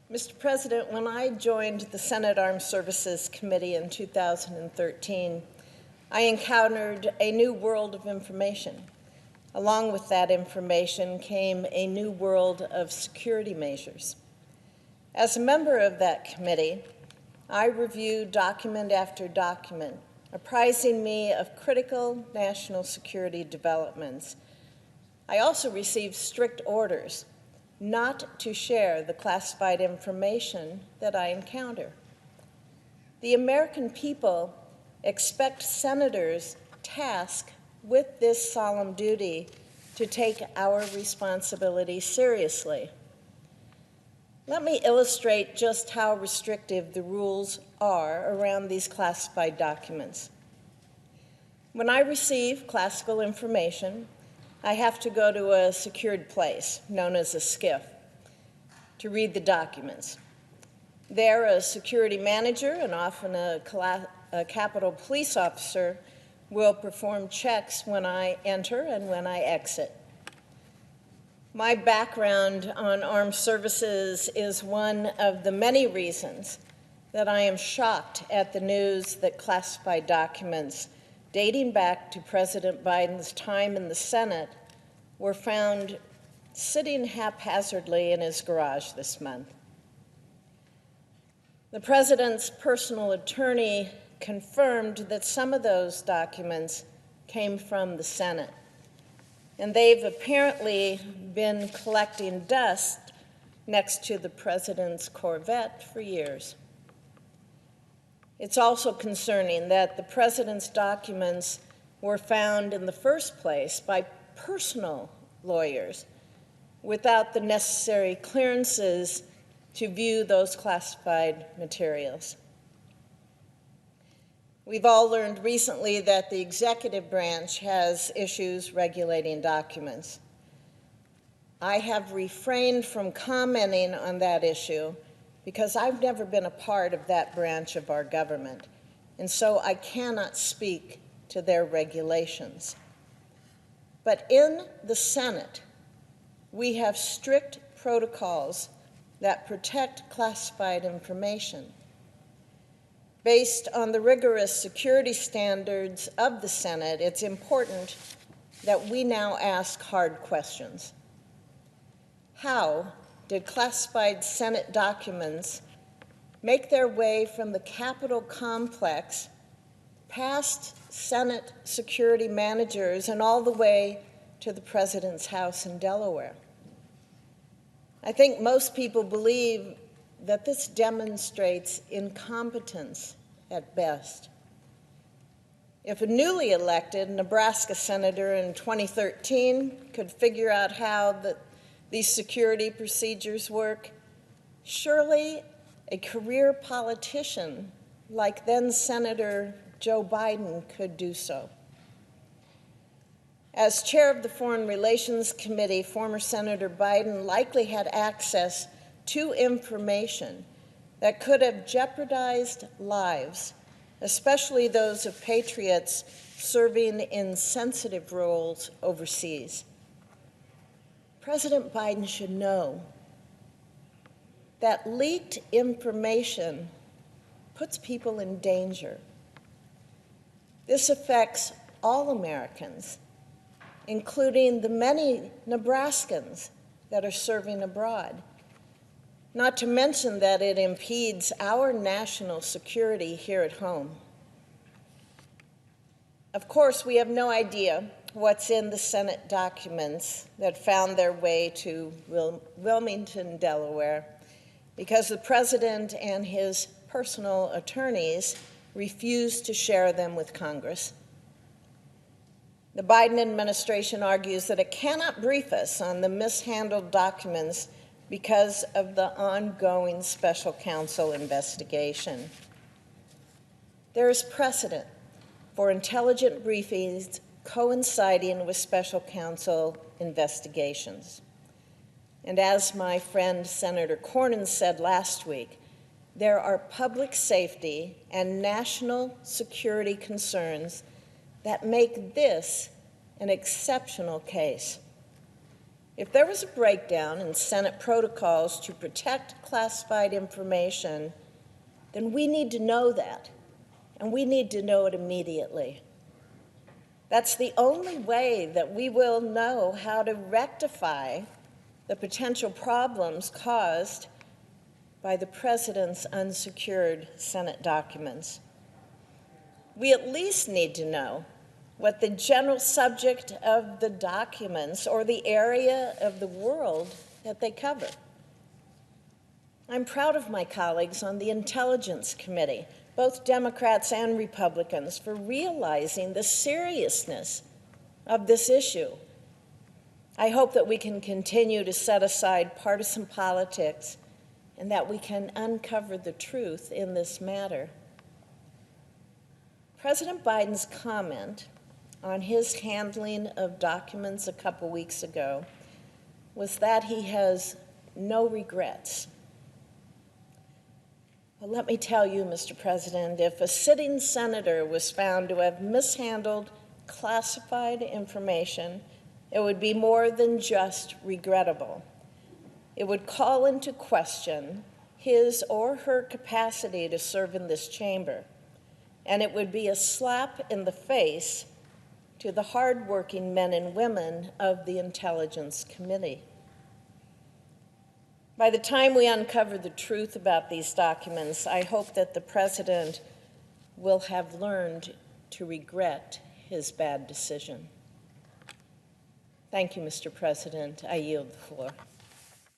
Mr. President, when I joined the Senate Armed Services Committee in 2013, I encountered a new world of information. Along with that information came a new world of security measures. As a member of that committee, I reviewed document after document, apprising me of critical national security developments. I also received strict orders not to share the classified information that I encounter. The American people expect senators tasked with this solemn duty to take our responsibility seriously. Let me illustrate just how restrictive the rules are around these classified documents. When I receive classified information, I have to go to a secured place, known as a SCIF, to read the documents. There, a security manager and often a Capitol police officer will perform checks when I enter and when I exit. My background on armed services is one of the many reasons that I am shocked at the news that classified documents dating back to President Biden's time in the Senate were found sitting haphazardly in his garage this month. The president's personal attorney confirmed that some of those documents came from the Senate, and they've apparently been collecting dust next to the president's Corvette for years. It's also concerning that the president's documents were found in the first place by personal lawyers without the necessary clearances to view those classified materials. We've all learned recently that the executive branch has issues regulating documents. I have refrained from commenting on that issue because I've never been a part of that branch of our government, and so I cannot speak to their regulations. But in the Senate, we have strict protocols that protect classified information. Based on the rigorous security standards of the Senate, it's important that we now ask hard questions. How did classified Senate documents make their way from the Capitol complex past Senate security managers and all the way to the president's house in Delaware? I think most people believe that this demonstrates incompetence at best. If a newly elected Nebraska senator in 2013 could figure out how these security procedures work, surely a career politician like then Senator Joe Biden could do so. As chair of the Foreign Relations Committee, former Senator Biden likely had access to information that could have jeopardized lives, especially those of patriots serving in sensitive roles overseas. President Biden should know that leaked information puts people in danger. This affects all Americans, including the many Nebraskans that are serving abroad. Not to mention that it impedes our national security here at home. Of course, we have no idea what's in the Senate documents that found their way to Wilmington, Delaware, because the president and his personal attorneys refused to share them with Congress. The Biden administration argues that it cannot brief us on the mishandled documents because of the ongoing special counsel investigation. There is precedent for intelligent briefings coinciding with special counsel investigations. And as my friend Senator Cornyn said last week, there are public safety and national security concerns that make this an exceptional case. If there was a breakdown in Senate protocols to protect classified information, then we need to know that, and we need to know it immediately. That's the only way that we will know how to rectify the potential problems caused by the President's unsecured Senate documents. We at least need to know what the general subject of the documents or the area of the world that they cover. I'm proud of my colleagues on the Intelligence Committee, both Democrats and Republicans, for realizing the seriousness of this issue. I hope that we can continue to set aside partisan politics and that we can uncover the truth in this matter. President Biden's comment on his handling of documents a couple weeks ago was that he has no regrets. Well, let me tell you, Mr. President, if a sitting senator was found to have mishandled classified information, it would be more than just regrettable. It would call into question his or her capacity to serve in this chamber, and it would be a slap in the face to the hardworking men and women of the Intelligence Committee. By the time we uncover the truth about these documents, I hope that the President will have learned to regret his bad decision. Thank you, Mr. President. I yield the floor.